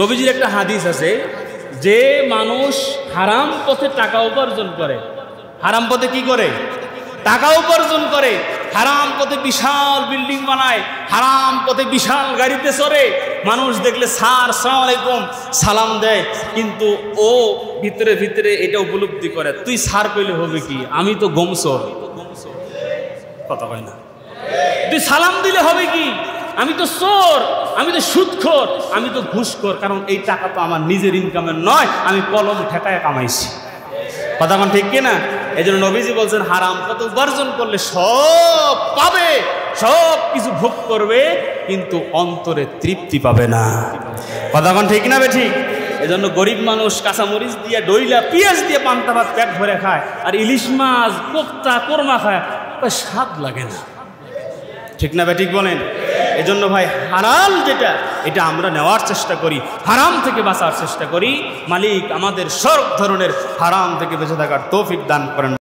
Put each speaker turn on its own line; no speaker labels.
নবীজির একটা হাদিস আছে, যে মানুষ হারাম পথে টাকা উপার্জন করে, হারাম পথে কি করে? টাকা উপার্জন করে, হারাম পথে বিশাল বিল্ডিং বানায়, হারাম পথে বিশাল গাড়িতে চড়ে, মানুষ দেখলে স্যার আসসালামু আলাইকুম সালাম দেয়, কিন্তু ও ভিতরে ভিতরে এটা উপলব্ধি করে, তুই স্যার কইলে হবে কি, আমি তো গমসর, কথা হয় না, তুই সালাম দিলে হবে কি, আমি তো চোর, আমি তো সুদখোর, আমি তো ঘুষখোর, কারণ এই টাকা তো আমার নিজের ইনকামের নয়, আমি কলম ঠেকায় কামাইছি। কথা কোন ঠিক কিনা? এই জন্য নবীজি বলছেন হারাম পথে উপার্জন করলে সব পাবে, সব কিছু ভোগ করবে, কিন্তু অন্তরে তৃপ্তি পাবে না। কথা কোন ঠিক না বে ঠিক? এই জন্য গরিব মানুষ কাঁচামরিচ দিয়ে, ডইলা পেঁয়াজ দিয়ে পান্তা ভাত পেট ভরে খায়, আর ইলিশ মাছ কোপ্তা কোরমা খায়, স্বাদ লাগে না। ঠিক না বে ঠিক বলেন? এই জন্য ভাই হালাল যেটা, এটা আমরা নেওয়ার চেষ্টা করি, হারাম থেকে বাঁচার চেষ্টা করি। মালিক আমাদের সব ধরনের হারাম থেকে বেঁচে থাকার তৌফিক দান করেন।